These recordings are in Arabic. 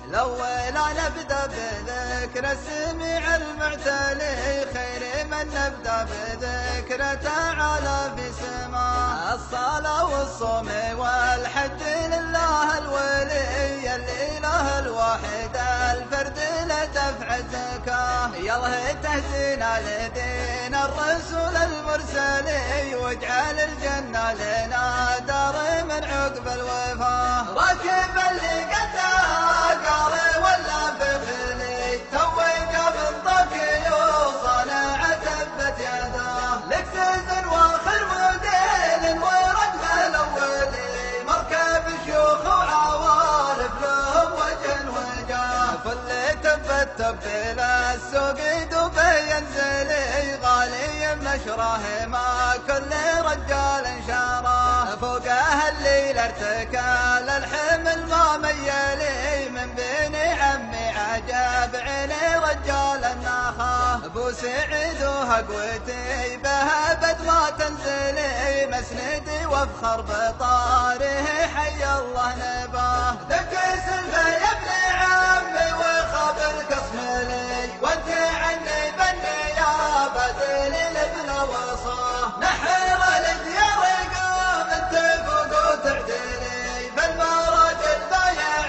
الأول نبدأ بذكر السميع المعتلي، خير من نبدأ بذكر تعالى في سماه. الصلاة والصوم والحج لله الولي، الإله الواحد الفرد لدفع الزكاة. يالله تهدينا لدين الرسول المرسلي، واجعل الجنة لنا دار من عقب الوفاة. راكب اللي قدها قاري ولا بغلي، توي قبل ضكي صانع ثبت يداه. لك سيزن واخر موديل ورقم الاولي، مركب شيوخ وعوارف لهم وجه وجاه. فل تبت بلا السوق دبي ينزلي، غالي نشره ما كل رجال شراه. فوقه الليل ارتكال الحمل ما ميلي، من بني عمي عجب عيني رجال النخاه. ابو سعيد وهقوتي به بد ما تنزلي، مسندي وافخر بطاره حي الله نباه. دك سلفه يا ابن عمي وخبر قصملي، وانت عني بني يا بدلي لابن وصاه. نحر الديار قام اتفق وتعدلي، بالمراجل بايع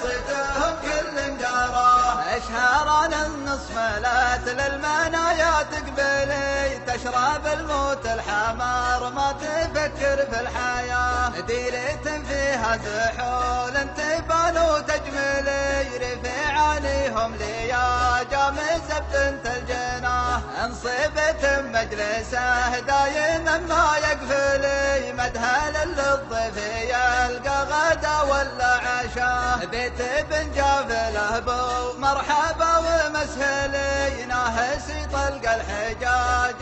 صيتهم كل جراه. اشهران النصف ملات للمنايا تقبلي، تشرب الموت الحمار ما تفكر في الحياة. ديرة فيها زحول تبان وتجملي، رفعانيهم لي يا جامزة بنت الجناه. انصبت مجلسه دايما ما يقفلي، مدهل للضيف يلقى غدا ولا عشاء. بيت بن جافله بو مرحبا ومسهلي، ناهس يطلق الحجاج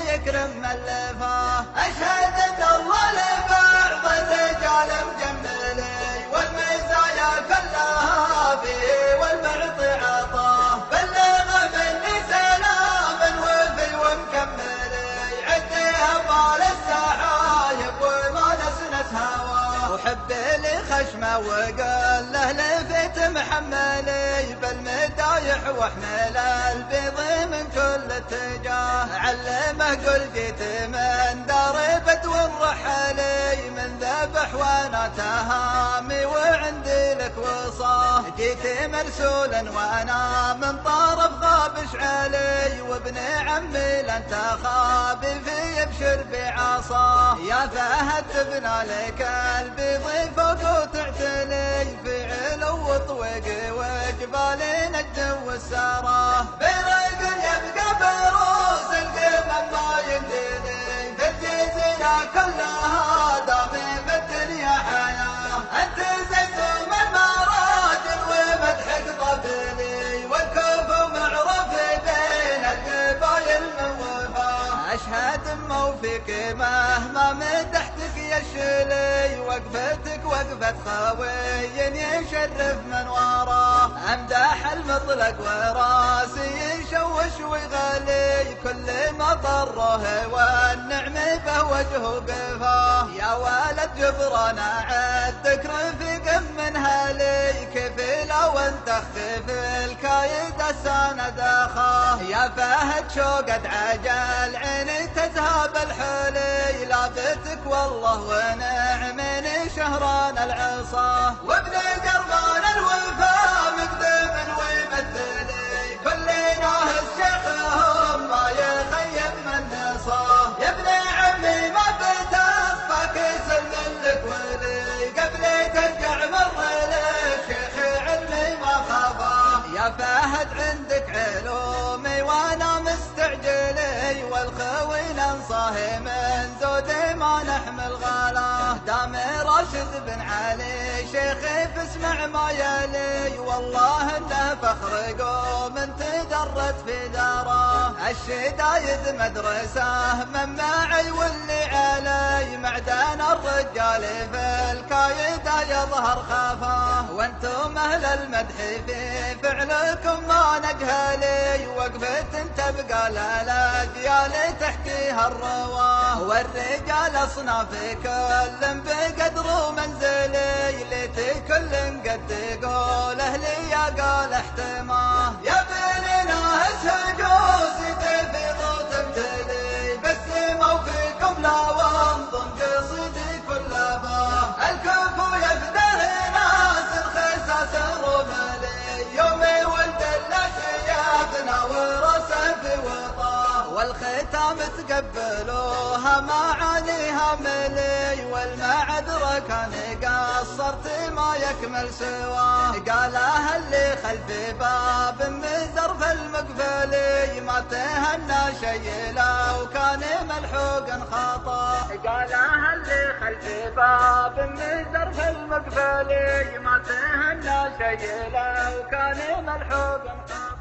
يكرم ملفاه. اشهد ان الله لبعض الرجال مجملي، والمزايا كلها فيه والمعطي عطاه. بلغ مني سلام وفي ومكملي، عديها مال السحايب وما نسنس هواه. وحب لي خشمه وقال له لفت محملي، بالمدايح واحمل البيض من كل اتجاه. علمه قل جيت من دار بدو الرحلي، من ذبح وانا تهامي وعندي لك وصاه. جيت مرسولا وانا من طرف غابش علي، وابن عمي لن تخابي في يبشر بعصاه. يا فهد تبنى لك البيض فوق وتعتلي، في علو وطوق وجبال نجد والسراه. برق يبقى بروس القمم ما يندلي، في الجزيرة كلها دامي الدنيا حياة. انت زيتم المراجل ومدحك طبلي، والكوف معروف بين القبايل من وفاه. اشهد موفيك مهما مدحتك يا الشلي، وقفتك وقفة خوي يشرف من وراه. امدح المطلق وراسي يشوش ويغلي، كل ما طره والنعم به وجهه قفاه. يا ولد جبران عدك رفيق من هالي، كيف لو انت خفيف الكايد السند اخاه. يا فهد شوقد عجل عيني تذهب الحلي، لابتك والله ونعمني شهران العصاه. وابن قربان الوفا مقدم ويمثلي، كل ناهز شيخهم ما يخيب من نصاه. يا ابن عمي ما بتخفى سلم لك ولي، قبل ترجع مر لك شيخ علمي ما خفاه. يا فهد عندك علومي وانا مستعجلي، والخوي ننصاه من زودي ما نحمل غلاه. دام راشد بن علي شيخي فاسمع ما يلي، والله انه فخر قوم تدرت في داره. الشدايد مدرسه من معي واللي علي، معدن الرجال في الكايده يظهر خفاه. وانتم اهل المدح في فعلكم ما نجهلي، وقفة تبقى للاجيال تحكيها الرواه. والرجال اصناف كل بقدر ومنزلي، لتجي كل قد تقول اهلي يا قال احتماه يا بنينا هسجوز تفيض وتمتلي بسمة وفيكم لا وانظم قصدي كل باه الكفو يفده ناس الخساس الرملي يومي ولد الاسيادنا ورسم في وطاه والختام تقبلوها معانيها ملي والمعذرة كان قصرت ما يكمل سواه قالها اللي خلف باب من زرف المقفلي ما تهنى شي لو كان ملحوقا خطا قالها اللي خلف باب من زرف المقفلي ما تهنى شي لو كان ملحوقا خطا